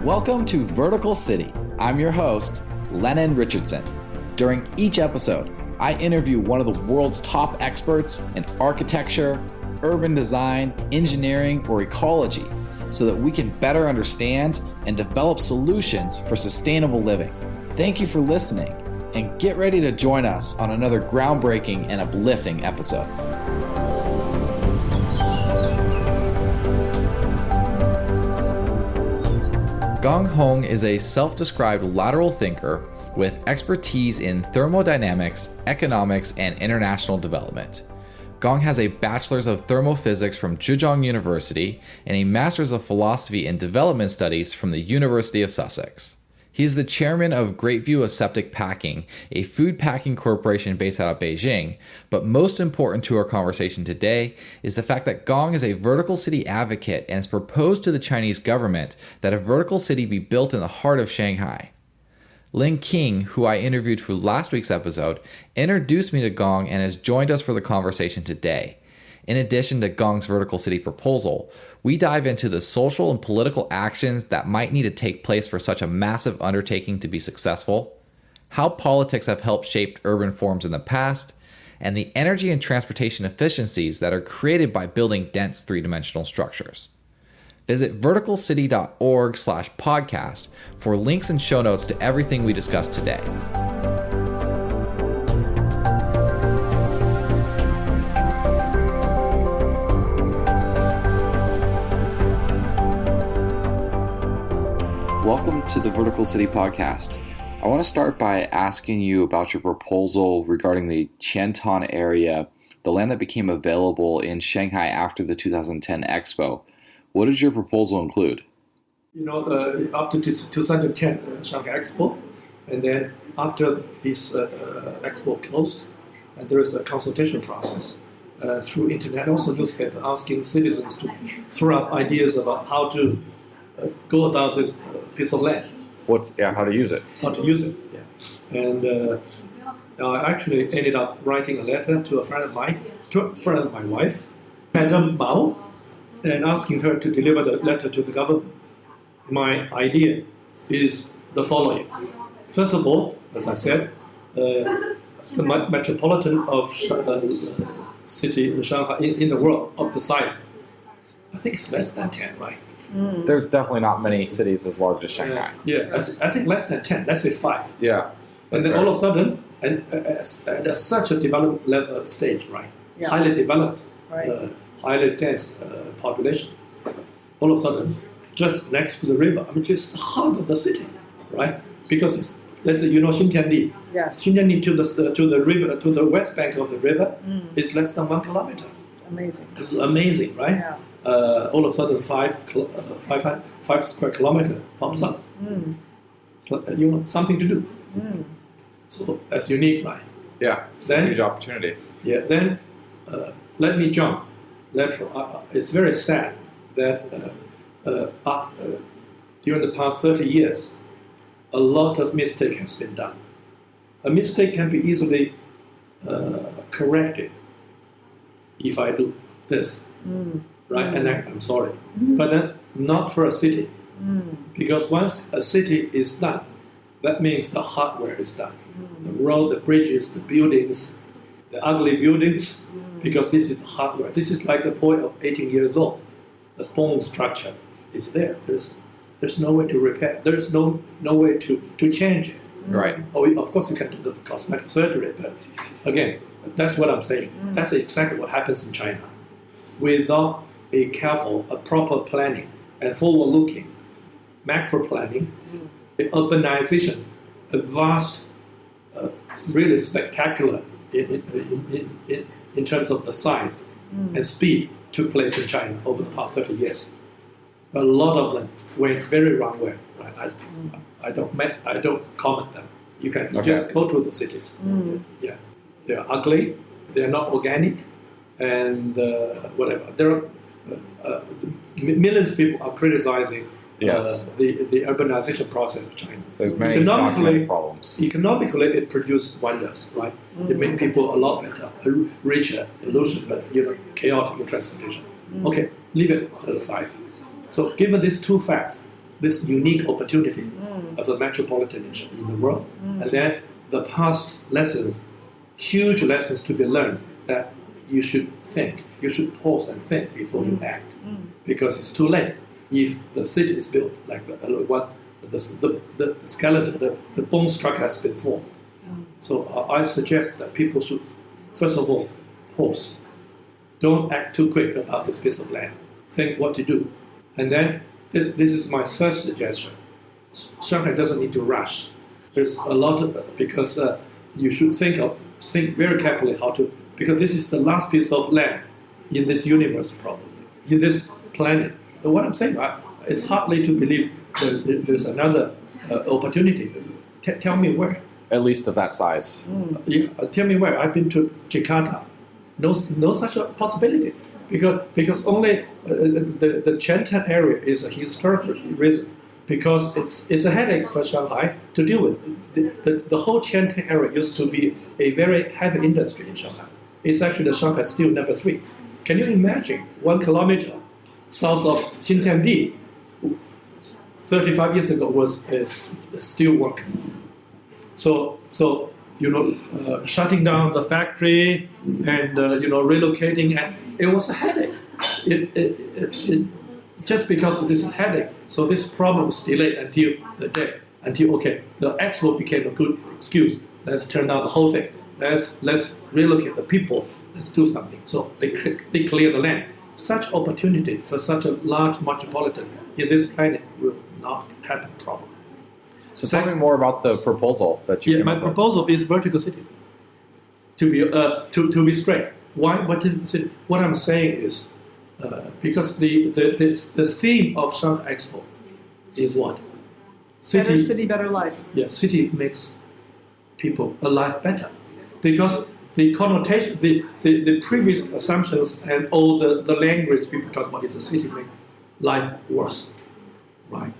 Welcome to Vertical City. I'm your host, Lennon Richardson. During each episode, I interview one of the world's top experts in architecture, urban design, engineering, or ecology so that we can better understand and develop solutions for sustainable living. Thank you for listening, and get ready to join us on another groundbreaking and uplifting episode. Gong Hong is a self-described lateral thinker with expertise in thermodynamics, economics, and international development. Gong has a Bachelor's of Thermophysics from Zhejiang University and a Master's of Philosophy and Development Studies from the University of Sussex. He is the Chairman of Greatview Packing, a food packing corporation based out of Beijing, but most important to our conversation today is the fact that Gong is a vertical city advocate and has proposed to the Chinese government that a vertical city be built in the heart of Shanghai. Lynn King, who I interviewed for last week's episode, introduced me to Gong and has joined us for the conversation today. In addition to Gong's vertical city proposal, we dive into the social and political actions that might need to take place for such a massive undertaking to be successful, how politics have helped shape urban forms in the past, and the energy and transportation efficiencies that are created by building dense three-dimensional structures. Visit verticalcity.org/podcast for links and show notes to everything we discussed today. Welcome to the Vertical City podcast. I want to start by asking you about your proposal regarding the Qiantan area, the land that became available in Shanghai after the 2010 Expo. What did your proposal include? After 2010 Shanghai Expo, and then after this Expo closed, and there is a consultation process through internet, also newspaper, asking citizens to throw up ideas about how to go about this piece of land. How to use it. How to use it, yeah. And I actually ended up writing a letter to a friend of my wife, Madam Mao, and asking her to deliver the letter to the government. My idea is the following. First of all, as I said, the metropolitan of city in Shanghai, in the world, of the size, I think it's less than 10, right? There's definitely not many cities as large as Shanghai. Yes, I think less than 10, let's say 5. Yeah. And then all of a sudden, at such a developed level stage, right? Yeah. Highly developed, right. Highly dense population. All of a sudden, just next to the river, just the heart of the city, right? Because it's, let's say, Xintiandi. Yes. Xintiandi to the river, to the west bank of the river, is less than 1 kilometer. Amazing. It's amazing, right? Yeah. All of a sudden, 5 square kilometer pops up. Something to do. So that's unique, right? Yeah, it's a huge opportunity. Yeah. Then let me jump lateral. It's very sad that during the past 30 years, a lot of mistake has been done. A mistake can be easily corrected if I do this. Right, and I'm sorry, but then not for a city, because once a city is done, that means the hardware is done. The road, the bridges, the buildings, the ugly buildings, because this is the hardware. This is like a boy of 18 years old. The bone structure is there. There's no way to repair. There's no way to change it. Right. Of course, you can do the cosmetic surgery, but again, that's what I'm saying. That's exactly what happens in China. Without a proper planning and forward-looking macro planning, urbanization, a vast, really spectacular in terms of the size and speed took place in China over the past 30 years. But a lot of them went very wrong way. Right? I don't comment them. You just go to the cities. Yeah, they are ugly. They are not organic, and whatever. There are millions of people are criticizing the urbanization process of China. There's many documented problems. Economically, it produced wonders, right? It made people a lot better, richer, pollution, but chaotic in transportation. Okay, leave it to the side. So, given these two facts, this unique opportunity of the metropolitan in the world. And then the past lessons, huge lessons to be learned, that you should think, you should pause and think before you act, because it's too late. If the city is built like the skeleton, the bone structure has been formed. So I suggest that people should, first of all, pause. Don't act too quick about this piece of land. Think what to do. And then, this is my first suggestion. Shanghai doesn't need to rush. There's a lot of, because you should think very carefully how to, because this is the last piece of land in this universe, probably, in this planet. But what I'm saying, it's hardly to believe that there's another opportunity. Tell me where. At least of that size. Yeah, tell me where. I've been to Jakarta. No such a possibility. Because only the Chinatown area is a historical reason. Because it's a headache for Shanghai to deal with. The whole Chinatown area used to be a very heavy industry in Shanghai. It's actually the Shanghai steel number 3. Can you imagine 1 kilometer south of Xintiandi, 35 years ago was steel work. So shutting down the factory and relocating, and it was a headache. It just because of this headache, so this problem was delayed until the expo became a good excuse. Let's turn down the whole thing. Let's relocate the people. Let's do something. So they clear the land. Such opportunity for such a large metropolitan in this planet will not happen probably. So tell me more about the proposal that you. Yeah, my proposal is vertical city. To be straight, why vertical city? What I'm saying is because the theme of Shanghai Expo is what? Better city, better life. Yeah, city makes people alive better, because the connotation, the previous assumptions and all the language people talk about is a city make life worse, right?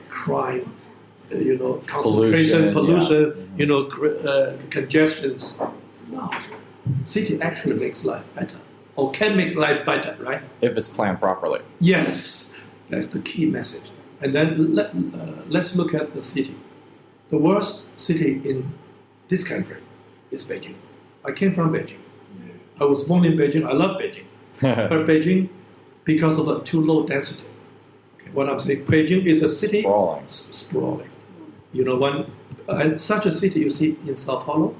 Crime, concentration, pollution, congestions. No, city actually makes life better, or can make life better, right? If it's planned properly. Yes, that's the key message. And then let's look at the city. The worst city in this country is Beijing. I came from Beijing. I was born in Beijing. I love Beijing. But Beijing, because of the too low density. Okay, what I'm saying, Beijing is a city sprawling. Such a city you see in Sao Paulo,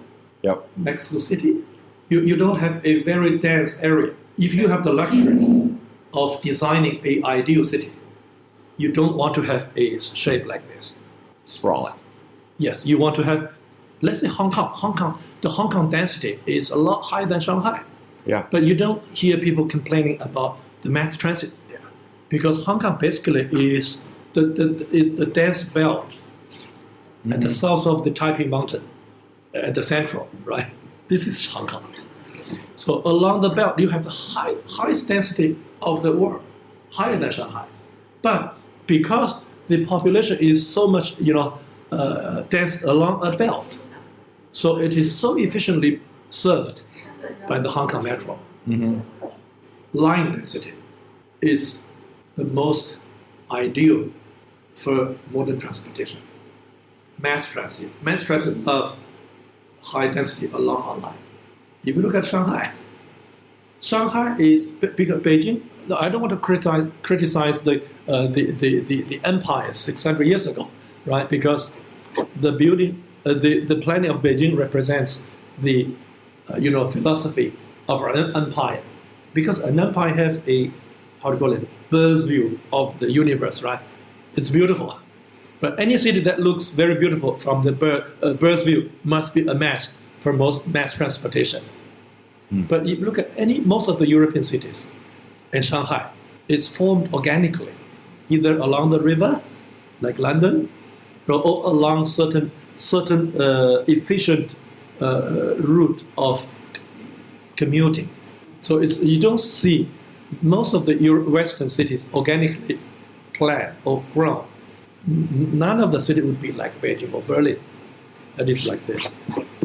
Mexico City. You don't have a very dense area. If you have the luxury of designing an ideal city, you don't want to have a shape like this. Sprawling. Yes, you want to have, let's say Hong Kong. The Hong Kong density is a lot higher than Shanghai. Yeah. But you don't hear people complaining about the mass transit there, because Hong Kong basically is the dense belt at the south of the Taiping Mountain, at the central, right? This is Hong Kong. So along the belt, you have the highest density of the world, higher than Shanghai. But because the population is so much, dense along a belt, so it is so efficiently served by the Hong Kong Metro. Line density is the most ideal for modern transportation. Mass transit love high density along our line. If you look at Shanghai is bigger. Beijing. I don't want to criticize the empire 600 years ago, right? Because the building, the planning of Beijing represents the philosophy of an empire, because an empire has a bird's view of the universe, right? It's beautiful, but any city that looks very beautiful from the bird's view must be a mess for most mass transportation. But if you look at most of the European cities, and Shanghai, it's formed organically, either along the river, like London, or along certain efficient route of commuting. So you don't see most of the Western cities organically planned or grown. None of the city would be like Beijing or Berlin. That is like this.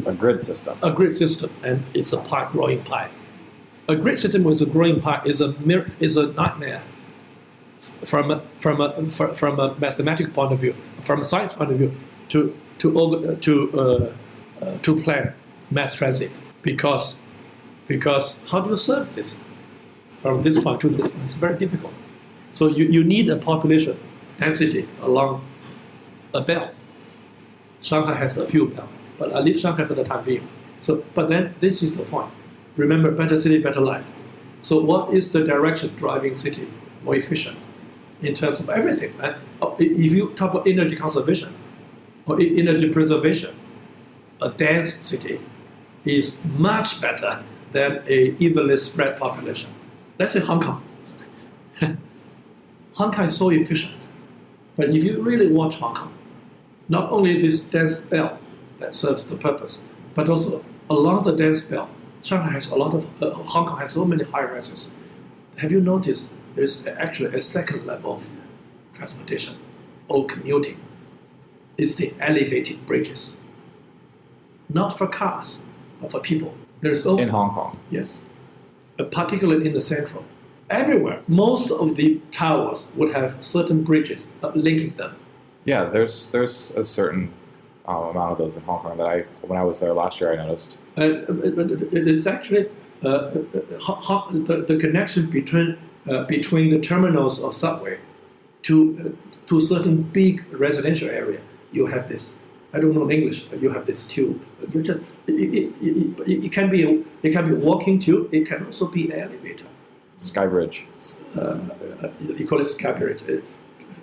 A grid system. A grid system, and it's a growing pie. A grid system with a growing pie is a nightmare from a mathematical point of view, from a science point of view, to plan mass transit, because how do you serve this from this point to this point? It's very difficult. So you need a population density along a belt. Shanghai has a few belts, but I leave Shanghai for the time being. So, but then this is the point. Remember, better city, better life. So what is the direction driving city more efficient in terms of everything? If you talk about energy conservation or energy preservation, a dense city is much better than a evenly spread population. Let's say Hong Kong. Hong Kong is so efficient. But if you really watch Hong Kong, not only this dense belt that serves the purpose, but also along the dense belt, Shanghai has a lot of, Hong Kong has so many high rises. Have you noticed there's actually a second level of transportation or commuting? It's the elevated bridges. Not for cars, but for people. In Hong Kong. Yes. Particularly in the central. Everywhere, most of the towers would have certain bridges linking them. Yeah, there's a certain amount of those in Hong Kong that when I was there last year, I noticed. It's actually the connection between the terminals of subway to certain big residential area. You have this. I don't know in English, but you have this tube. You just it can be a walking tube. It can also be an elevator. Sky Bridge. You call it Sky Bridge.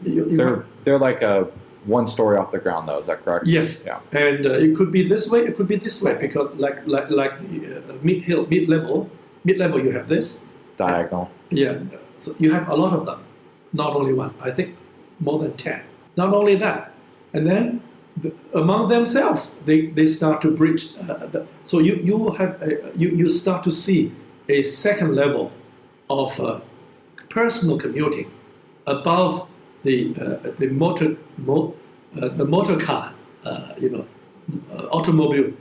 They're like a one story off the ground, though. Is that correct? Yes. Yeah. And it could be this way. It could be this way because like mid level, you have this Diagonal. Yeah. So you have a lot of them, not only one. I think more than 10. Not only that, and then among themselves they start to bridge. So you start to see a second level of personal commuting above the motor car, automobile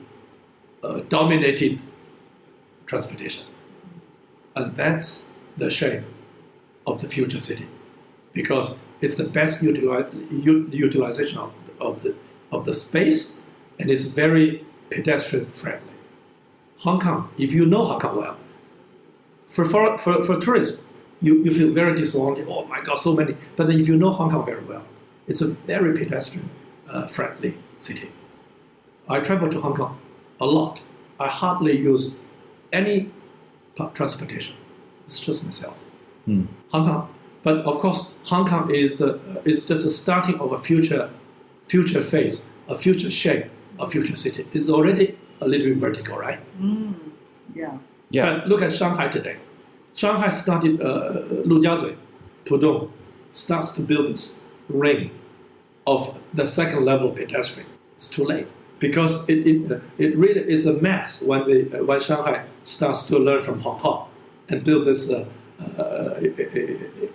dominated transportation, and that's the shape of the future city, because it's the best utilization of the space, and it's very pedestrian friendly. Hong Kong, if you know Hong Kong well, for tourists, you feel very disoriented. Oh my God, so many. But if you know Hong Kong very well, it's a very pedestrian friendly city. I travel to Hong Kong a lot. I hardly use any transportation. It's just myself. Hong Kong. But of course, Hong Kong is just the starting of a future phase, a future shape, a future city. It's already a little bit vertical, right? Yeah. But look at Shanghai today. Shanghai started, Lujiazui, Pudong, starts to build this ring of the second level pedestrian. It's too late because it really is a mess when Shanghai starts to learn from Hong Kong and build this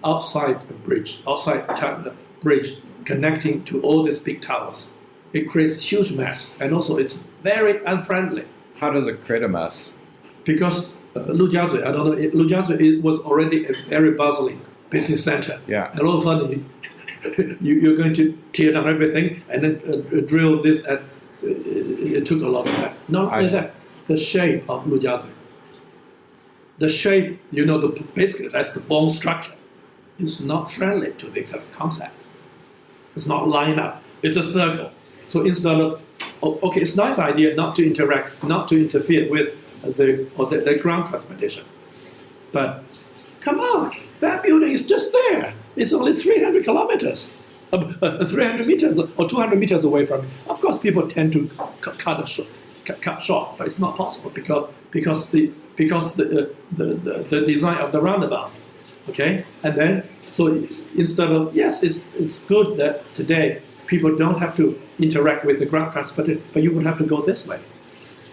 outside bridge connecting to all these big towers. It creates a huge mess, and also it's very unfriendly. How does it create a mess? Because Lujiazui, I don't know, Lujiazui it was already a very bustling business center. Yeah. And all of a sudden, you're going to tear down everything and then drill this. And it took a lot of time. Not only that, the shape of Lujiazui. The shape, basically that's the bone structure. It's not friendly to the exact concept. It's not lined up. It's a circle. So instead of, okay, it's a nice idea not to interact, not to interfere with the ground transportation. But come on, that building is just there. It's only 300 kilometers, 300 meters or 200 meters away from it. Of course, people tend to cut short, but it's not possible because the design of the roundabout. Okay, and then so instead of it's good that today people don't have to interact with the ground transportation, but you would have to go this way.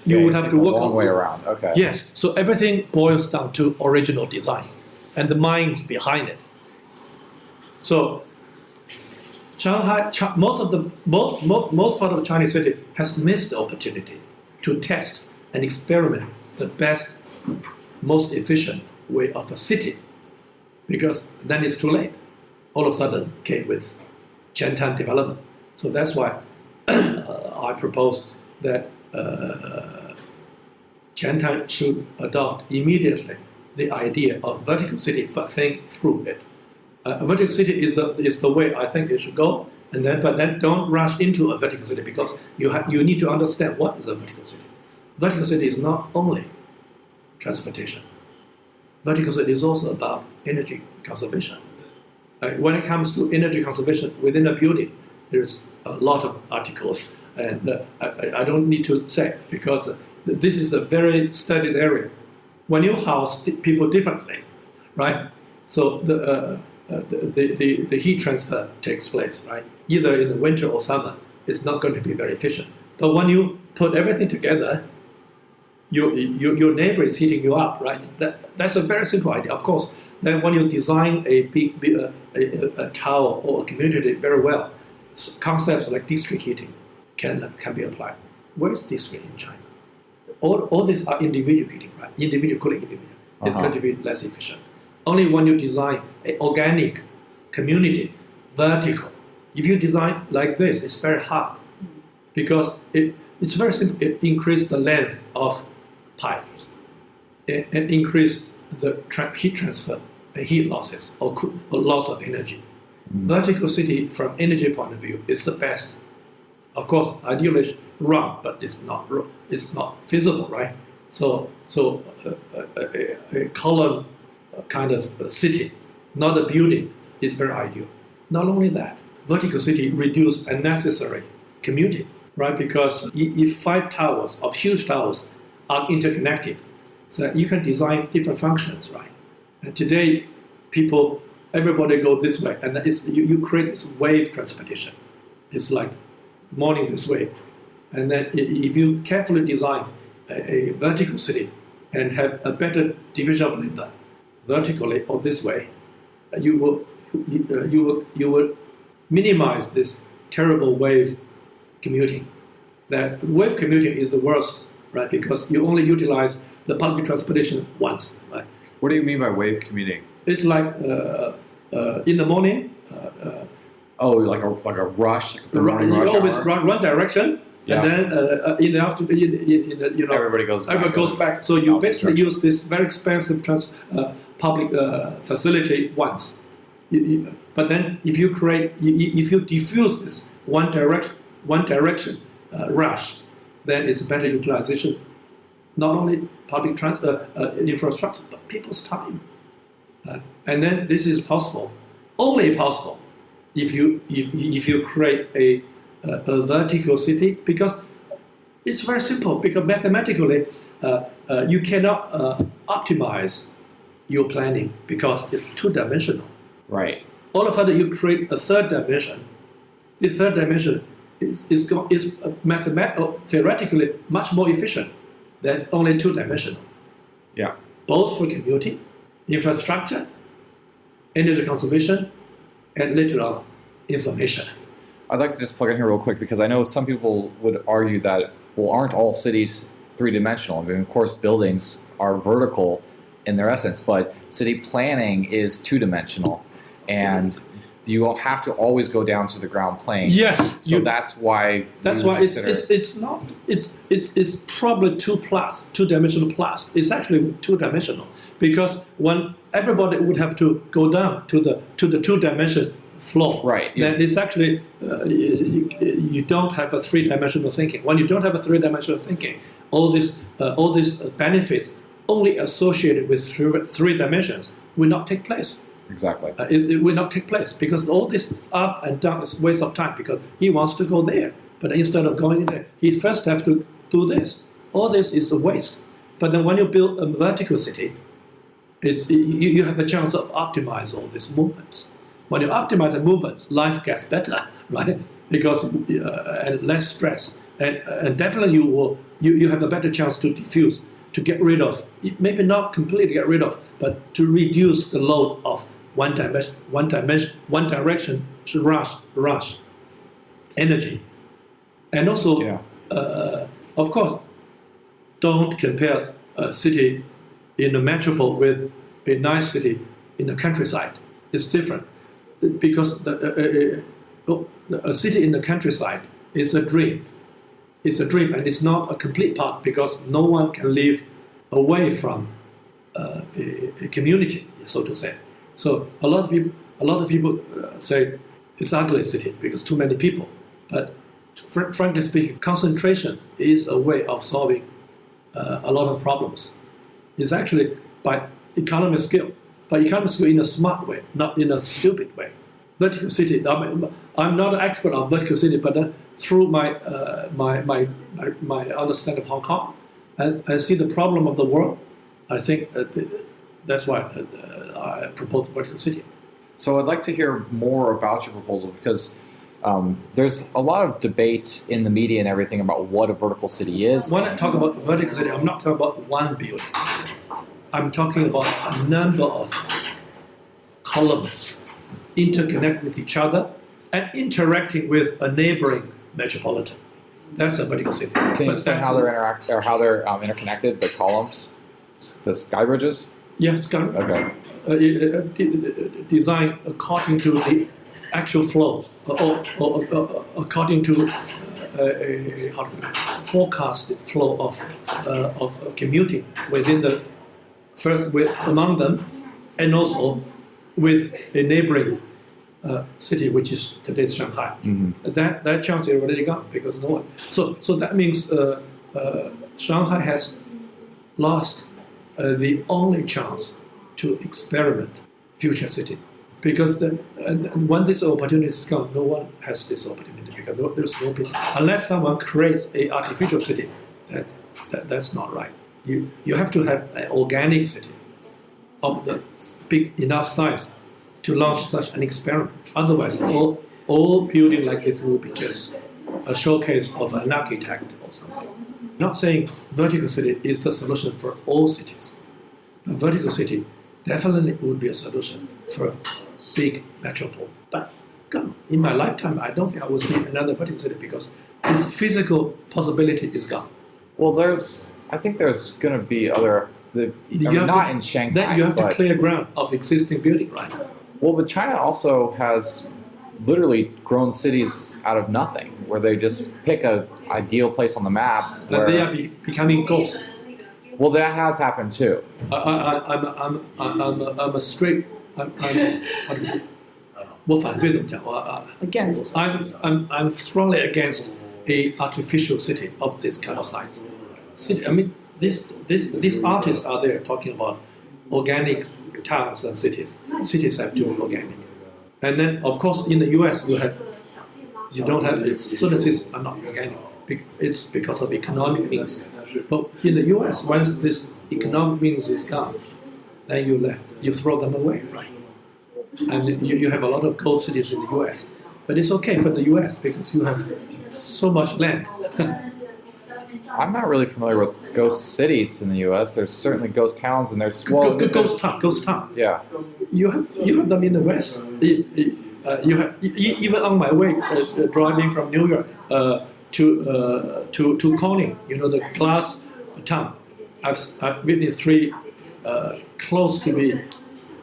You would have to walk a long way around. Okay. Yes. So everything boils down to original design and the minds behind it. So Shanghai, most part of Chinese city has missed the opportunity to test and experiment the best, most efficient way of the city, because then it's too late. all of a sudden came with Qiantan development. So that's why I propose that Qiantan should adopt immediately the idea of vertical city, but think through it. Vertical city is the way I think it should go, but then don't rush into a vertical city, because you need to understand what is a vertical city. Vertical city is not only transportation. Vertical city is also about energy conservation. When it comes to energy conservation within a building, there's a lot of articles, and I don't need to say, because this is a very studied area. When you house people differently, right? So the heat transfer takes place, right? Either in the winter or summer, it's not going to be very efficient. But when you put everything together, your neighbor is heating you up, right? That's a very simple idea. Of course, then when you design a tower or a community very well, concepts like district heating can be applied. Where is district in China? All these are individual heating, right? Individual cooling individual. It's going to be less efficient. Only when you design an organic community, vertical. If you design like this, it's very hard, because it's very simple. It increases the length of pipes, and increase the heat transfer and heat losses or loss of energy. Vertical city, from energy point of view, is the best. Of course, ideally wrong, but it's not feasible, right? So a column kind of city, not a building, is very ideal. Not only that, vertical city reduce unnecessary commuting, right? Because if 5 towers of huge towers are interconnected, so you can design different functions, right? And today, everybody go this way, and you create this wave transportation. It's like morning this way, and then if you carefully design a vertical city and have a better division of labor, vertically or this way, you will minimize this terrible wave commuting. That wave commuting is the worst, right? Because you only utilize the public transportation once, right? What do you mean by wave commuting? It's like in the morning. Like a rush. Like you always run one direction, yeah. And then in the afternoon, everybody goes back. So you basically use this very expensive public facility once. But then if you diffuse this one direction rush, then it's a better utilization, not only public infrastructure, but people's time. And then this is only possible if you create a vertical city, because it's very simple. Because mathematically, you cannot optimize your planning because it's 2-dimensional. Right. All of a sudden, you create a 3rd dimension. The 3rd dimension is theoretically much more efficient than only 2-dimensional. Yeah. Both for commuting, infrastructure, energy conservation, and later on, information. I'd like to just plug in here real quick, because I know some people would argue that, well, aren't all cities 3-dimensional? I mean, of course, buildings are vertical in their essence, but city planning is 2-dimensional, and you won't have to always go down to the ground plane. Yes. So that's why it's probably 2-dimensional plus. It's actually 2-dimensional, because when everybody would have to go down to the 2-dimension floor, right? Then it's actually you don't have a 3-dimensional thinking. When you don't have a 3-dimensional thinking, all these benefits only associated with 3 dimensions will not take place. Exactly. It will not take place, because all this up and down is waste of time, because he wants to go there. But instead of going there, he first have to do this. All this is a waste. But then when you build a vertical city, you have a chance of optimize all these movements. When you optimize the movements, life gets better, right? Because and less stress, and definitely you have a better chance to diffuse, to get rid of, maybe not completely get rid of, but to reduce the load of one direction should rush energy. And also, of course, don't compare a city in a metropole with a nice city in the countryside. It's different. because a city in the countryside is a dream. It's a dream, and it's not a complete part because no one can live away from a community, so to say. So a lot of people say it's an ugly city because too many people. But frankly speaking, concentration is a way of solving a lot of problems. It's actually by economic skill, in a smart way, not in a stupid way. Vertical city. I'm not an expert on vertical city, but through my understanding of Hong Kong, and I see the problem of the world. I think that's why I propose vertical city. So I'd like to hear more about your proposal because there's a lot of debates in the media and everything about what a vertical city is. When I talk about vertical city, I'm not talking about one building. I'm talking about a number of columns interconnect with each other and interacting with a neighboring metropolitan. That's a vertical city. Can you explain how they're interconnected? The columns, the sky bridges. Yes, sky bridges. Okay. Designed according to the actual flow, or according to a forecasted flow of commuting within the among them, and also with a neighboring city, which is today's Shanghai. Mm-hmm. That chance is already gone because no one. So that means Shanghai has lost the only chance to experiment future city, because when this opportunity is gone, no one has this opportunity because there's no people. Unless someone creates an artificial city, that's not right. You have to have an organic city of the big enough size to launch such an experiment. Otherwise, all building like this will be just a showcase of an architect or something. Not saying vertical city is the solution for all cities. The vertical city definitely would be a solution for a big metropole. But in my lifetime, I don't think I will see another vertical city because this physical possibility is gone. Well, I think there's going to be other. Not in Shanghai. Then you have to clear ground of existing building, right? Well, but China also has literally grown cities out of nothing, where they just pick an ideal place on the map. And they are becoming ghosts. Well, that has happened too. I'm a strict. Against. I'm strongly against a artificial city of this kind of size. City, I mean, these artists are there talking about organic towns and cities. Cities have to be organic. And then, of course, in the U.S., you don't have certain cities are not organic. It's because of economic means. But in the U.S., once this economic means is gone, then you throw them away, right? And you have a lot of ghost cities in the U.S. But it's okay for the U.S. because you have so much land. I'm not really familiar with ghost cities in the U.S. There's certainly ghost towns, and there's ghost town. Yeah. You have them in the West. You have even on my way driving from New York to Corning, the glass town. I've witnessed 3 close to be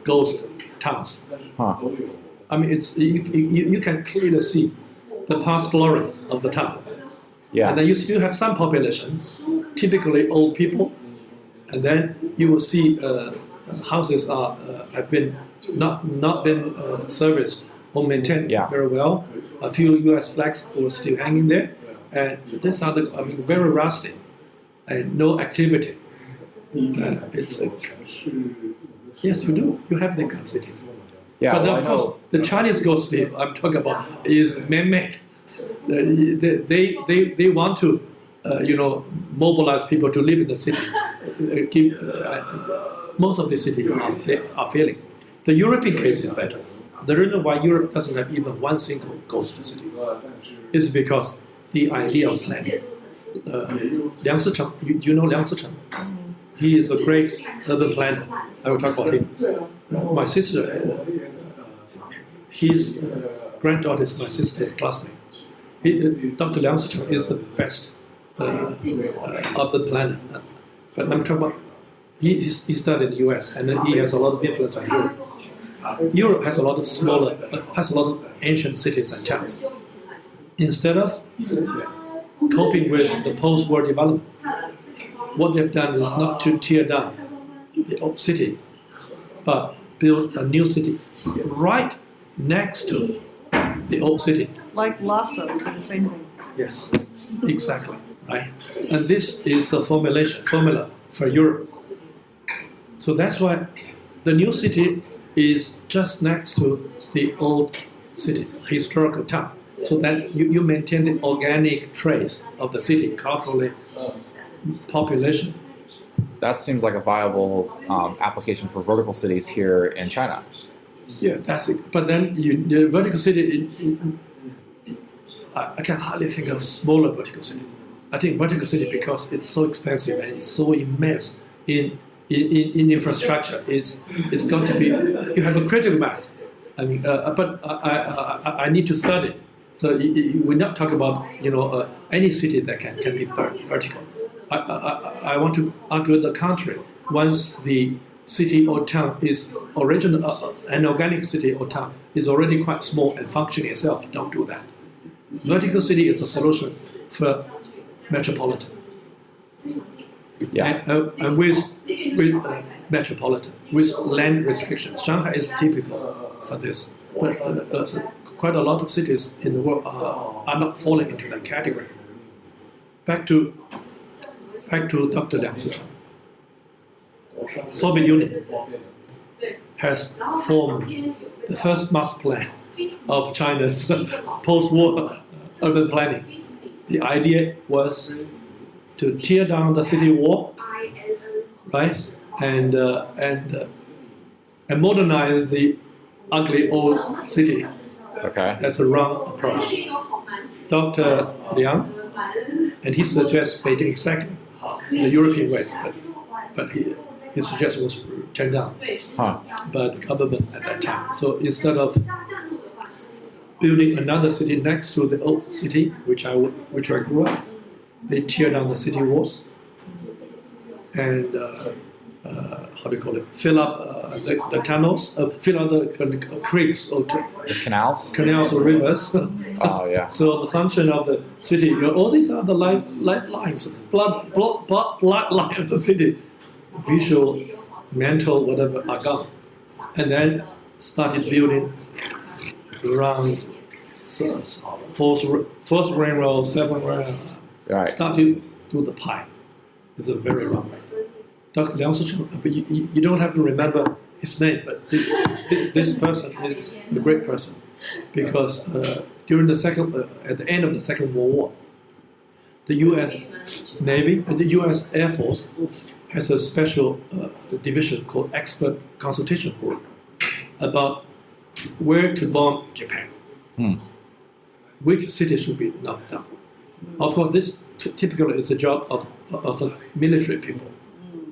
ghost towns. Huh. I mean, you can clearly see the past glory of the town. Yeah. And then you still have some population, typically old people, and then you will see houses have been not been serviced or maintained very well. A few U.S. flags were still hanging there, and these are very rusty and no activity. Yes, you do. You have the kind of cities. Yeah, but of course, the Chinese ghost city I'm talking about is man-made. They want to, mobilize people to live in the city. Most of the cities are failing. The European case is better. The reason why Europe doesn't have even one single ghost city is because the idea of planning. Liang Sicheng, do you know Liang Sicheng? He is a great urban planner. I will talk about him. My sister, his granddaughter is my sister's classmate. Dr. Liang Sicheng is the best urban planner. But I'm talking about, he studied in the US and he has a lot of influence on Europe. Europe has a lot of ancient cities and towns. Instead of coping with the post-war development, what they've done is not to tear down the old city, but build a new city right next to the old city. Like Lhasa, we did the same thing. Yes, exactly, right? And this is the formula for Europe. So that's why the new city is just next to the old city, historical town, so that you maintain the organic trace of the city, culturally, population. That seems like a viable application for vertical cities here in China. Yes, that's it. But then the vertical city, I can hardly think of smaller vertical city. I think vertical city, because it's so expensive and it's so immense in infrastructure, it's going to be, you have a critical mass. I mean, but I need to study. So we not talk about any city that can be vertical. I want to argue the contrary. Once the city or town is an organic city or town is already quite small and functioning itself, don't do that. Vertical city is a solution for metropolitan. Yeah. And with metropolitan, with land restrictions. Shanghai is typical for this. But quite a lot of cities in the world are not falling into that category. Back to Dr. Liang Sicheng. Soviet Union has formed the first master plan of China's post-war urban planning. The idea was to tear down the city wall, right, and modernize the ugly old city. Okay. That's a wrong approach. Dr. Liang, and he suggests Beijing exactly the European way, but his suggestion was turned down by the government at that time. So instead of building another city next to the old city, which I grew up, they tear down the city walls and fill up the tunnels, fill up the creeks or the canals or rivers. Oh yeah. So the function of the city, all these are the lifelines, blood line of the city, visual, mental, whatever, are gone. And then started building around fourth ring road, seventh ring. Right. Started to the pie. It's a very wrong way. Dr. Liang Sicheng, you don't have to remember his name, but this person is a great person, because during at the end of the Second World War, the U.S. Navy and the U.S. Air Force has a special division called Expert Consultation Group about where to bomb Japan. Which city should be knocked down? Of course, this typically is the job of the military people.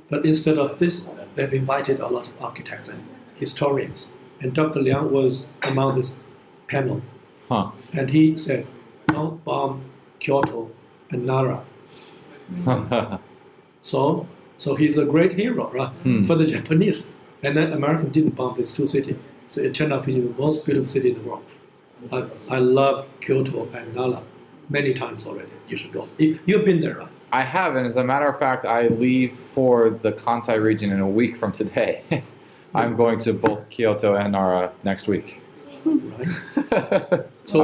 But instead of this, they've invited a lot of architects and historians. And Dr. Liang was among this panel. And he said, don't bomb Kyoto and Nara. So he's a great hero, right? For the Japanese. And then America didn't bomb these two cities. So it turned out to be the most beautiful city in the world. I love Kyoto and Nara many times already. You should go. You've been there, right? I have, and as a matter of fact, I leave for the Kansai region in a week from today. I'm going to both Kyoto and Nara next week. Right. So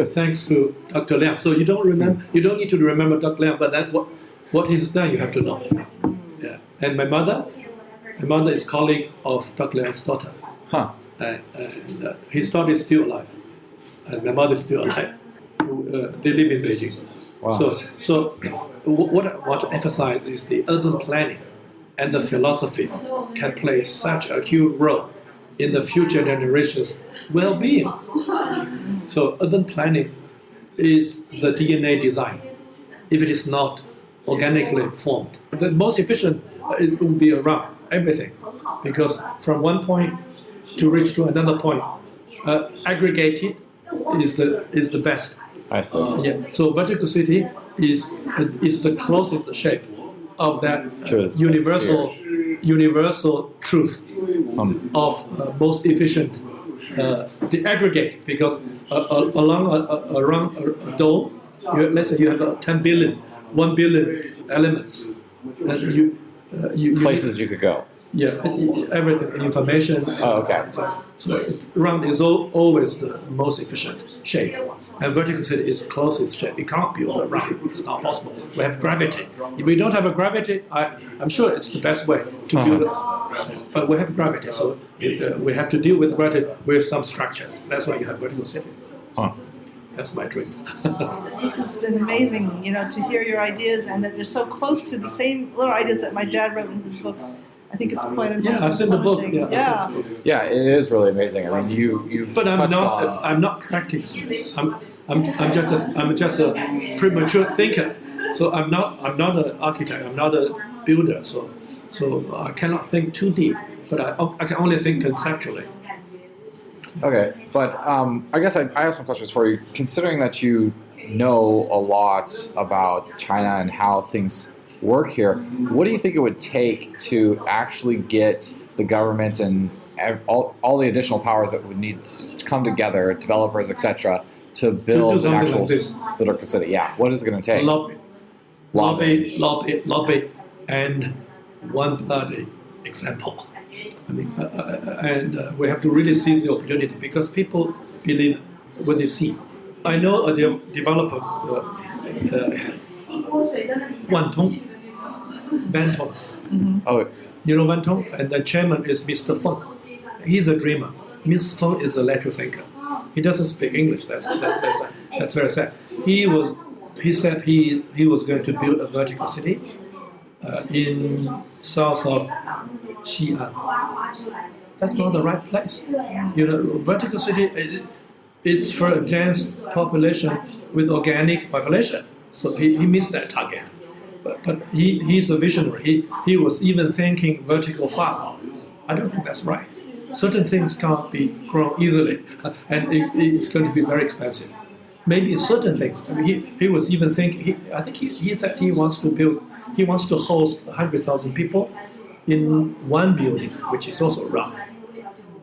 thanks to Dr. Liang. So you don't need to remember Dr. Liang, but that what he's done, you have to know. Yeah. And my mother is colleague of Dr. Liang's daughter. And his daughter is still alive, and my mother is still alive. They live in Beijing. Wow. So what I want to emphasize is the urban planning and the philosophy can play such a huge role in the future generations' well-being. So urban planning is the DNA design, if it is not organically formed. The most efficient will be around everything, because from one point to reach to another point, aggregated is the best. I see. Yeah. So vertical city is the closest shape of that universal universal truth of most efficient, the aggregate, because around a dome, let's say you have 10 billion, 1 billion elements, and you Places you could go. yeah, everything, information. Oh, okay. So round is always the most efficient shape, and vertical city is closest shape. You can't build a round; it's not possible. We have gravity. If we don't have a gravity, I'm sure it's the best way to build it. But we have gravity, so we have to deal with gravity with some structures. That's why you have vertical city. Huh. That's my dream. This has been amazing, to hear your ideas and that they're so close to the same little ideas that my dad wrote in his book. I think it's quite amazing. Yeah, I've seen the book. astonishing. Yeah, I've seen the book. Yeah, it is really amazing. I mean, you. But I'm touched not. on- I'm not practicing. I'm just a premature thinker. So I'm not an architect. I'm not a builder. So I cannot think too deep. But I can only think conceptually. Okay, but I guess I have some questions for you. Considering that you know a lot about China and how things work here, what do you think it would take to actually get the government and all the additional powers that would need to come together, developers, etc., to build an something actual like this. vertical city? Yeah, what is it going to take? Lobby, and one bloody example. I mean, and we have to really seize the opportunity because people believe what they see. I know a developer, Van Tong. Oh, You know Van Tong? And the chairman is Mr. Feng. He's a dreamer. Mr. Feng is a lateral thinker. He doesn't speak English. That's very sad. He said he was going to build a vertical city in south of Xi'an. That's not the right place. Vertical city is for a dense population with organic population. So he missed that target. But he's a visionary. He was even thinking vertical farm. I don't think that's right. Certain things can't be grown easily, and it's going to be very expensive. Maybe certain things. I mean, he was even thinking. I think he said he wants to host 100,000 people in one building, which is also wrong,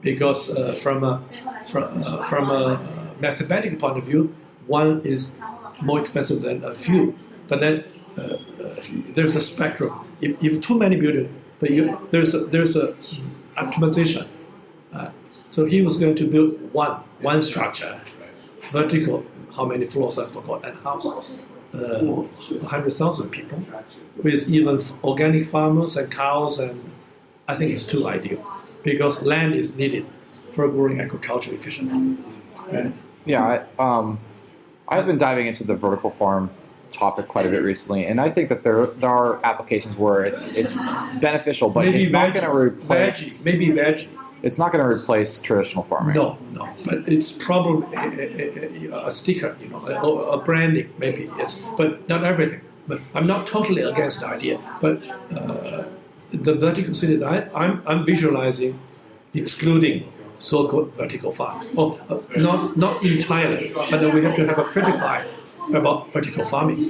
because from a mathematical point of view, one is more expensive than a few. But then there's a spectrum. If too many buildings, but there's a optimization. So he was going to build one structure, vertical. How many floors I forgot, and house 100,000 people, with even organic farmers and cows, and I think it's too ideal because land is needed for growing agriculture efficiently. yeah. I've been diving into the vertical farm topic quite a bit recently, and I think that there are applications where it's beneficial, but Maybe it's not going to replace. Maybe veggie. It's not going to replace traditional farming. No, but it's probably a sticker, or a branding, maybe, yes, but not everything. But I'm not totally against the idea, but the vertical city that I'm visualizing, excluding so-called vertical farm. Not entirely, but then we have to have a critical eye about vertical farming.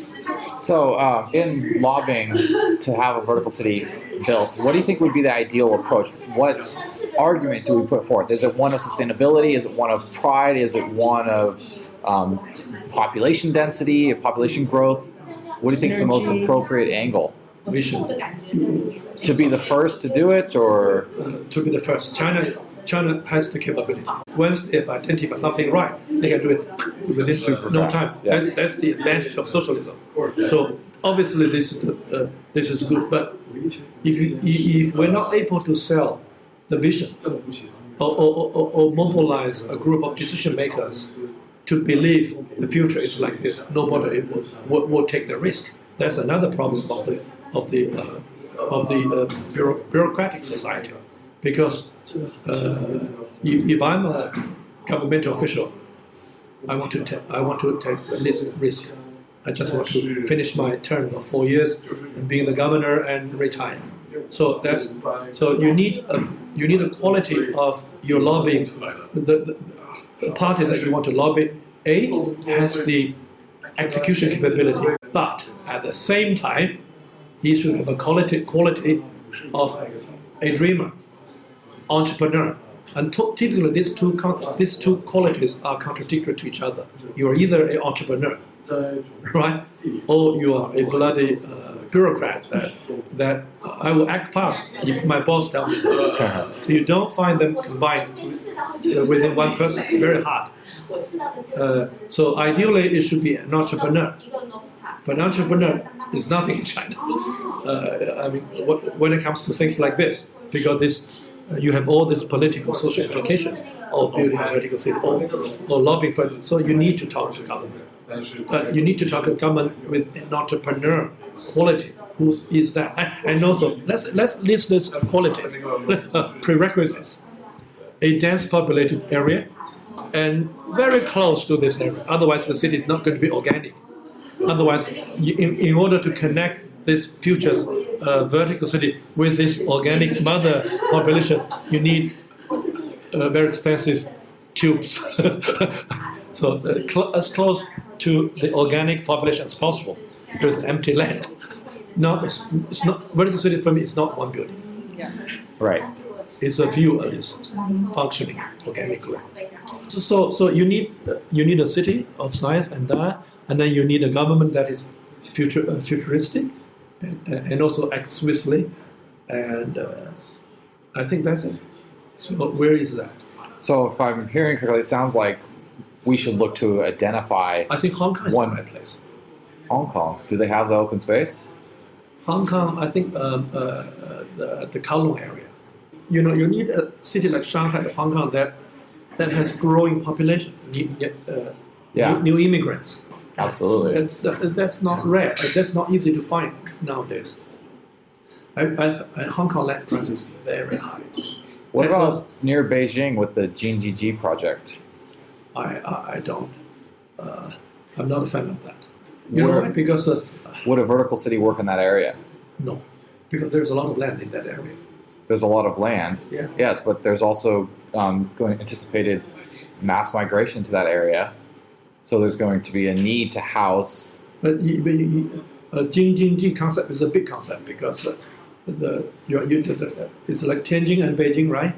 So, in lobbying to have a vertical city built, what do you think would be the ideal approach? What argument do we put forth? Is it one of sustainability? Is it one of pride? Is it one of population density, population growth? What do you think is the most Energy. appropriate angle? Vision. To be the first to do it, or To be the first. China has the capability. Once they have identified something right, they can do it within no fast, time. yeah. That's the advantage of socialism. So obviously this is good. But if we're not able to sell the vision or mobilize a group of decision makers to believe the future is like this, nobody will take the risk. That's another problem of the bureaucratic society, because if I'm a governmental official, I want to take the risk. I just want to finish my term of 4 years and being the governor and retire. So you need a quality of your lobbying. The party that you want to lobby, has the execution capability, but at the same time, he should have a quality of a dreamer, entrepreneur. And typically, these two qualities are contradictory to each other. You are either an entrepreneur, right, or you are a bloody bureaucrat that I will act fast if my boss tells me this. So you don't find them combined within one person. Very hard. So ideally, it should be an entrepreneur. But an entrepreneur is nothing in China. I mean, when it comes to things like this, because you have all these political, social implications of building a vertical city or lobbying for it. So you need to talk to government. But you need to talk to government with an entrepreneur quality. Who is that? And also, let's list this qualities, prerequisites. A dense populated area and very close to this area. Otherwise, the city is not going to be organic. Otherwise, in order to connect this future's vertical city with this organic mother population, you need very expensive tubes. So as close to the organic population as possible. There's empty land. It's not vertical city for me. It's not one building. Yeah. Right. It's a few of this functioning organically. So you need a city of science and that, and then you need a government that is futuristic. And also act swiftly, and I think that's it. So where is that? So if I'm hearing correctly, it sounds like we should look to identify. I think Hong Kong is the right place. Hong Kong. Do they have the open space? Hong Kong, I think the Kowloon area. You need a city like Shanghai or Hong Kong that has growing population, new immigrants. Absolutely. That's not rare. That's not easy to find nowadays. Hong Kong land price is very high. What about near Beijing with the Jinjiji project? I don't. I'm not a fan of that. You know why? Because would a vertical city work in that area? No, because there's a lot of land in that area. There's a lot of land. Yeah. Yes, but there's also anticipated mass migration to that area. So there's going to be a need to house. But Jing concept is a big concept because it's like Tianjin and Beijing, right?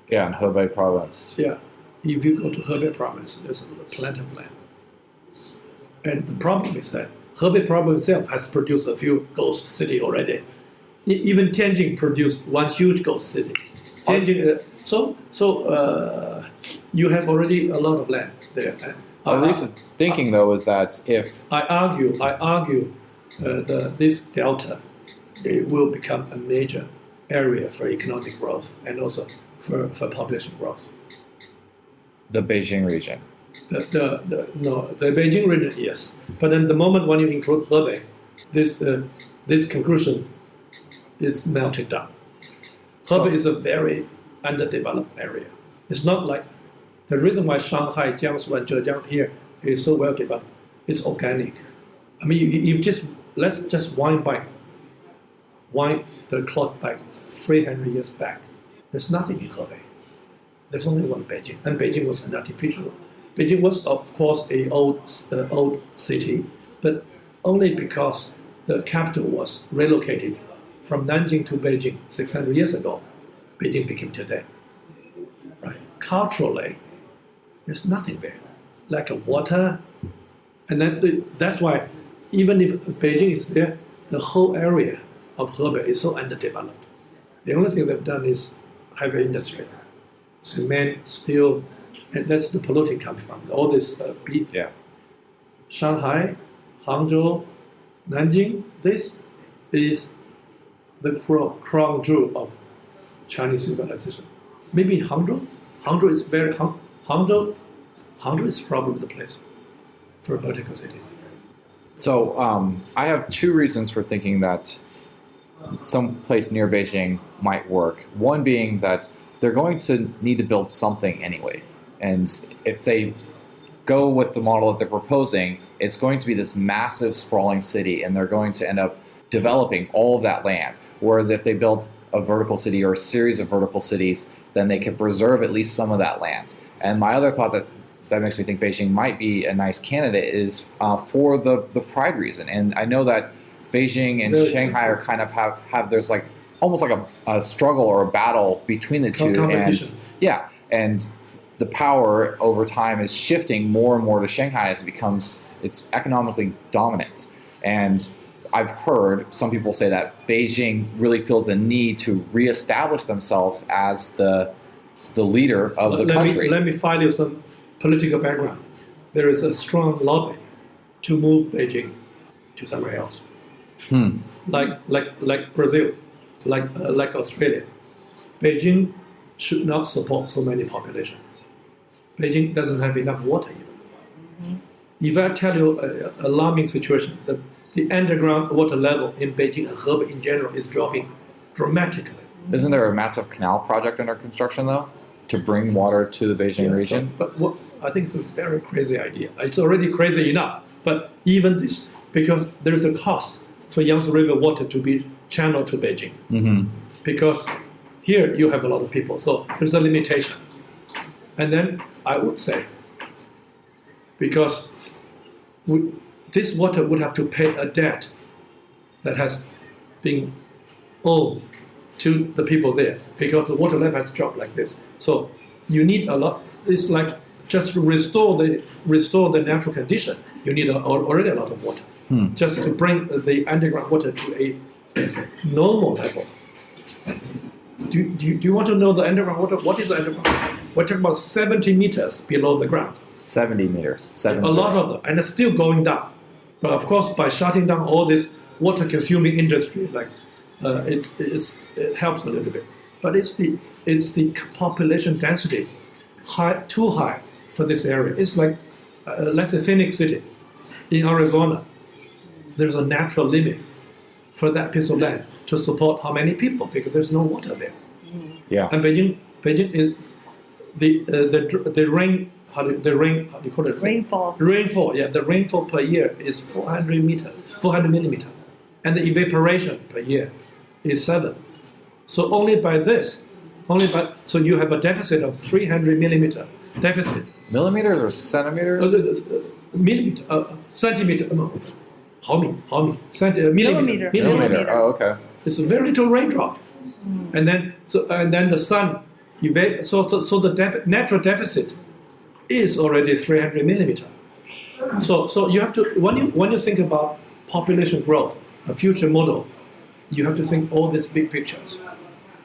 Yeah, in Hebei province. Yeah. If you go to Hebei province, there's plenty of land. And the problem is that Hebei province itself has produced a few ghost cities already. Even Tianjin produced one huge ghost city. Tianjin, you have already a lot of land there. The recent thinking, though, is that if I argue this delta, it will become a major area for economic growth and also for population growth. The Beijing region. The Beijing region, yes, but then the moment when you include Hebei, this conclusion is melting down. Hebei is a very underdeveloped area. It's not like the reason why Shanghai, Jiangsu, and Zhejiang here is so well developed. It's organic. I mean, let's just wind the clock back 300 years back. There's nothing in Hebei. There's only one Beijing, and Beijing was an artificial. Beijing was, of course, an old city, but only because the capital was relocated from Nanjing to Beijing 600 years ago. Beijing became today. Right? Culturally, there's nothing there, like water, and then that's why even if Beijing is there, the whole area of Hebei is so underdeveloped. The only thing they've done is heavy industry, cement, steel, and that's the polluting comes from. All this Shanghai, Hangzhou, Nanjing, this is the crown jewel of Chinese civilization. Maybe Hangzhou. Hangzhou is probably the place for a vertical city. So I have two reasons for thinking that some place near Beijing might work. One being that they're going to need to build something anyway. And if they go with the model that they're proposing, it's going to be this massive sprawling city, and they're going to end up developing all of that land. Whereas if they built a vertical city or a series of vertical cities, then they could preserve at least some of that land. And my other thought that makes me think Beijing might be a nice candidate is for the pride reason. And I know that Beijing and Shanghai are kind of have there's like almost like a struggle or a battle between the two. Competition. And the power over time is shifting more and more to Shanghai as it's economically dominant. And I've heard some people say that Beijing really feels the need to reestablish themselves as the leader of the country. Let me find you some political background. There is a strong lobby to move Beijing to somewhere else, like Brazil, like Australia. Beijing should not support so many population. Beijing doesn't have enough water even. If I tell you an alarming situation, the underground water level in Beijing and Hebei in general is dropping dramatically. Isn't there a massive canal project under construction, though, to bring water to the Beijing region? But I think it's a very crazy idea. It's already crazy enough, but even this, because there's a cost for Yangtze River water to be channeled to Beijing. Because here you have a lot of people, so there's a limitation. And then I would say, because this water would have to pay a debt that has been owed to the people there, because the water level has dropped like this. So you need a lot. It's like just to restore the natural condition. You need already a lot of water just to bring the underground water to a normal level. Do you want to know the underground water? What is the underground? We're talking about 70 meters below the ground. 70 meters. A lot of them, and it's still going down. But of course, by shutting down all this water-consuming industry, like it helps a little bit. But it's the population density too high for this area. It's like let's say Phoenix City in Arizona. There's a natural limit for that piece of land to support how many people, because there's no water there. Yeah. And Beijing is the rain. How do you call it? Rainfall. Rainfall. Yeah, the rainfall per year is 400 millimeters, and the evaporation per year is 7. So so you have a deficit of 300 millimeter deficit. Millimeters or centimeters? Centimeter. No. 毫米. Millimeter. Millimeter. Oh, okay. It's a very little raindrop, and then the sun so the natural deficit is already 300 millimeter. So you have to when you think about population growth, a future model, you have to think all these big pictures.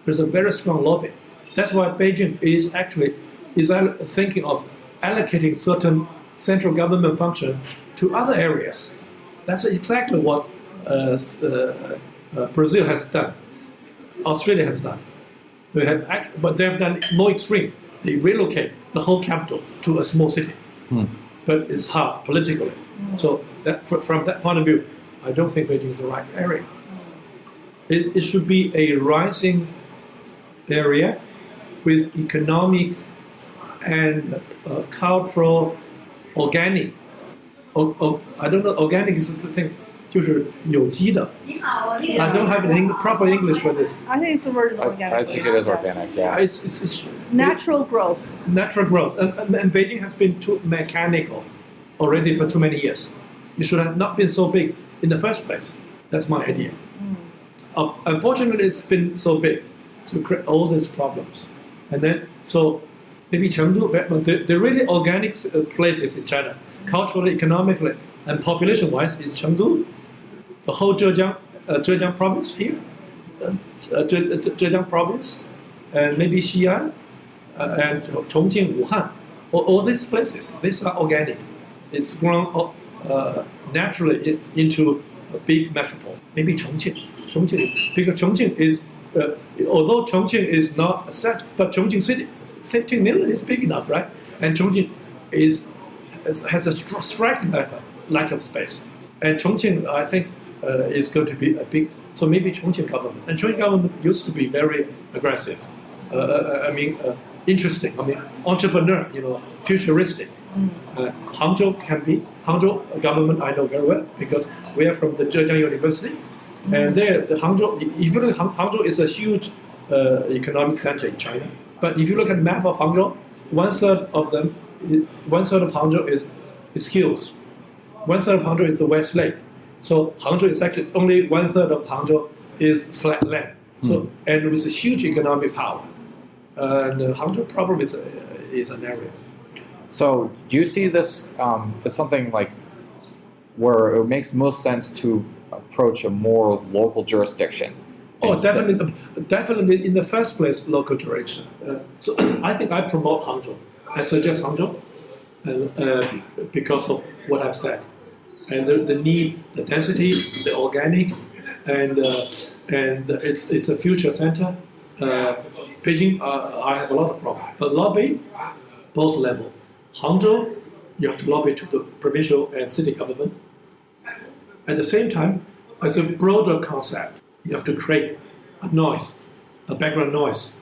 There's a very strong lobby. That's why Beijing is thinking of allocating certain central government function to other areas. That's exactly what Brazil has done, Australia has done. But they have done more extreme. They relocate the whole capital to a small city. But it's hard politically. So from that point of view, I don't think Beijing is the right area. It should be a rising area with economic and cultural, organic. I don't know, organic is the thing, 就是有机的. I don't have proper English for this. I think the word is organic. I think it is organic, yeah. It's natural growth. Natural growth. And Beijing has been too mechanical already for too many years. It should have not been so big in the first place. That's my idea. Unfortunately, it's been so big to create all these problems. And then, so maybe Chengdu, the really organic places in China, culturally, economically, and population-wise, is Chengdu, the whole Zhejiang province here, Zhejiang province, and maybe Xi'an, and Chongqing, Wuhan. All these places, these are organic. It's grown naturally into a big metropole. Maybe Chongqing. Because Chongqing is, although Chongqing is not such, but Chongqing city, 15 million is big enough, right? And Chongqing has a striking lack of space. And Chongqing, I think, is going to be a big. So maybe Chongqing government. And Chongqing government used to be very aggressive. Interesting. Entrepreneur. Futuristic. Hangzhou government I know very well because we are from the Zhejiang University, and there the Hangzhou. If you look at Hangzhou, is a huge economic center in China. But if you look at the map of Hangzhou, one third of Hangzhou is hills. One third of Hangzhou is the West Lake. So Hangzhou is actually only one third of Hangzhou is flat land, So and with a huge economic power, and Hangzhou probably is an area. So do you see this as something like where it makes most sense to approach a more local jurisdiction? Oh, definitely. In the first place, local jurisdiction. So I think I promote Hangzhou. I suggest Hangzhou, because of what I've said, and the need, the density, the organic, and it's a future center. Beijing, I have a lot of problems, but lobby, both level. Hangzhou, you have to lobby to the provincial and city government. At the same time, as a broader concept, you have to create a noise, a background noise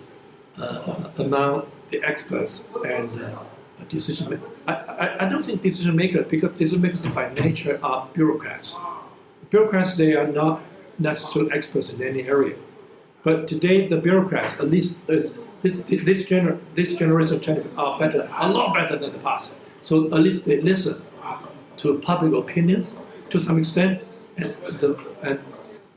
among the experts and decision makers. I don't think decision makers, because decision makers by nature are bureaucrats. Bureaucrats, they are not necessarily experts in any area. But today, the bureaucrats, at least this generation of Chinese, are better, a lot better than the past. So at least they listen to public opinions to some extent, and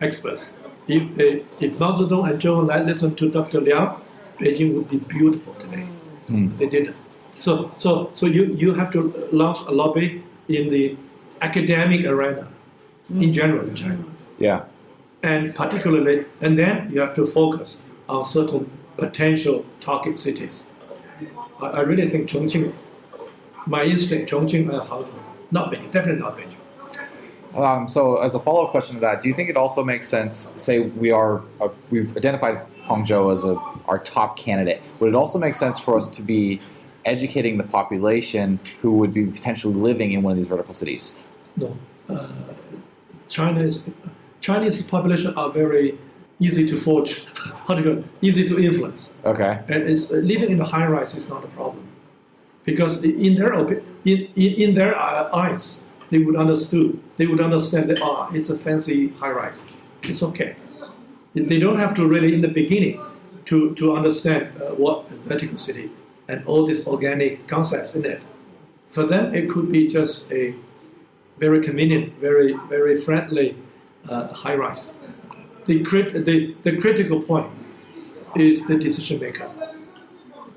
experts. If Mao Zedong and Zhou Enlai listened to Dr. Liang, Beijing would be beautiful today. They didn't. So you have to launch a lobby in the academic arena in general in China. Yeah. And particularly, and then you have to focus on certain potential target cities. I really think Chongqing, my instinct, Chongqing and Hangzhou, not Beijing, definitely not Beijing. So as a follow-up question to that, do you think it also makes sense, say we've identified Hangzhou as our top candidate, would it also make sense for us to be educating the population who would be potentially living in one of these vertical cities? No. Chinese population are very easy to forge, easy to influence. Okay. And living in a high rise is not a problem, because in their eyes, they would understand that it's a fancy high rise. It's okay. They don't have to really in the beginning to understand what a vertical city and all these organic concepts in it. For them, it could be just a very convenient, very very friendly high rise. The critical point is the decision maker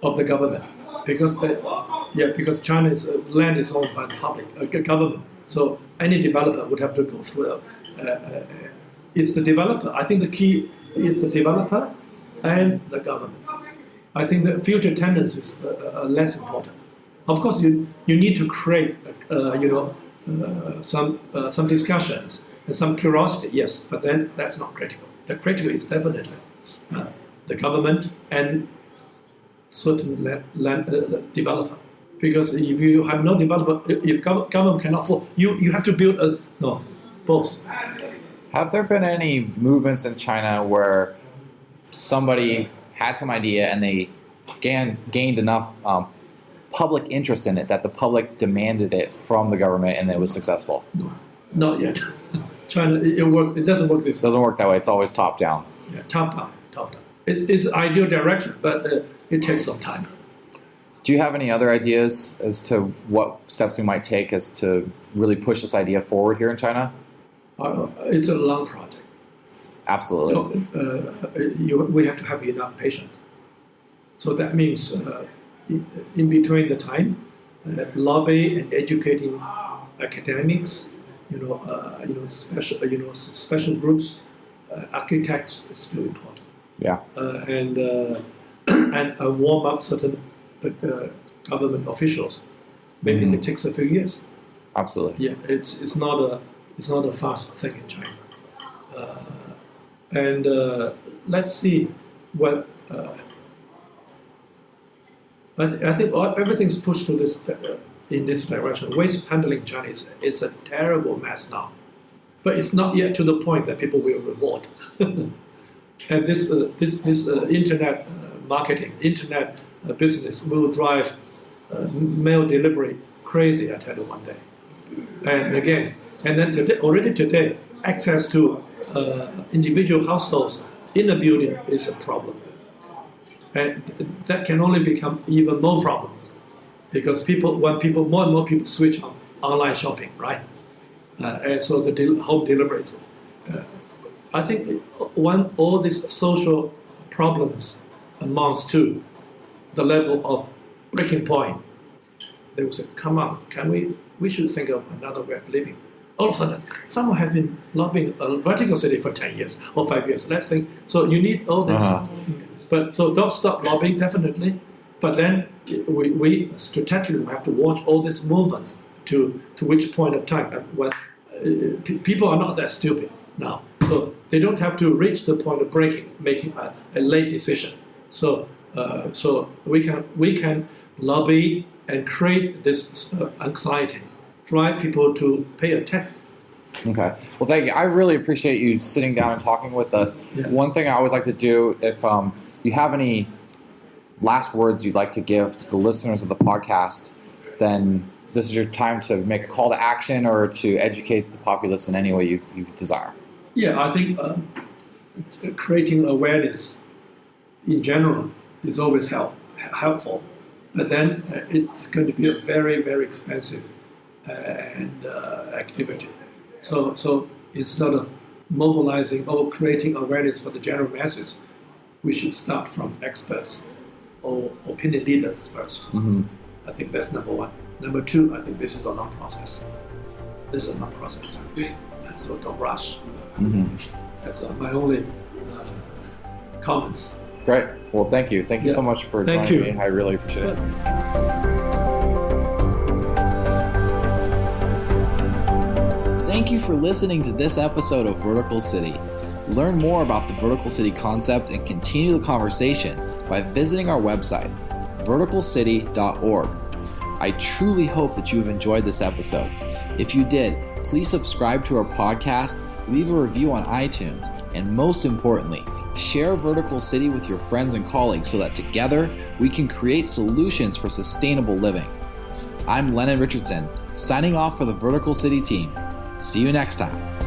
of the government, because China's land is owned by the public government. So any developer would have to go through. It's the developer. I think the key is the developer and the government. I think the future tendencies are less important. Of course, you need to create some discussions and some curiosity. Yes, but then that's not critical. The critical is definitely the government and certain land developer. Because if you have no developer, if government cannot afford, you have to build both. Have there been any movements in China where somebody had some idea and they gained enough public interest in it that the public demanded it from the government and it was successful? No, not yet. China, it doesn't work this way. It doesn't work that way. It's always top down. Yeah, top down. It's ideal direction, but it takes some time. Do you have any other ideas as to what steps we might take as to really push this idea forward here in China? It's a long project. Absolutely. We have to have enough patience. So that means in between the time, lobby and educating academics, special groups, architects is still important. Yeah. And warm up certain government officials. Maybe it takes a few years. Absolutely. Yeah, it's not a fast thing in China. Let's see what. I think everything's pushed to this in this direction. Waste handling in China is a terrible mess now, but it's not yet to the point that people will revolt. And this internet marketing, internet business will drive mail delivery crazy, I tell you one day. And then already today, access to individual households in a building is a problem. And that can only become even more problems, because more and more people switch on online shopping, right? And so the home deliveries I think all these social problems amounts to the level of breaking point. They will say, come on, we should think of another way of living. All of a sudden, someone has been lobbying a vertical city for 10 years or 5 years. Let's think. So you need all this. But so don't stop lobbying, definitely. But then we strategically have to watch all these movements to which point of time. And when people are not that stupid now, so they don't have to reach the point of making a late decision. So we can lobby and create this anxiety, drive people to pay attention. Okay. Well, thank you. I really appreciate you sitting down and talking with us. Yeah. One thing I always like to do, if you have any last words you'd like to give to the listeners of the podcast, then this is your time to make a call to action or to educate the populace in any way you desire. Yeah, I think creating awareness in general is always helpful, but then it's going to be a very, very expensive activity. So instead of mobilizing or creating awareness for the general masses, we should start from experts or opinion leaders first. Mm-hmm. I think that's number one. Number two, I think this is a long process. So don't rush. Mm-hmm. That's my only comments. Great. Well, thank you. Thank you so much for joining me. I really appreciate it. Thank you for listening to this episode of Vertical City. Learn more about the Vertical City concept and continue the conversation by visiting our website, verticalcity.org. I truly hope that you have enjoyed this episode. If you did, please subscribe to our podcast, leave a review on iTunes, and most importantly, share Vertical City with your friends and colleagues so that together we can create solutions for sustainable living. I'm Lennon Richardson, signing off for the Vertical City team. See you next time.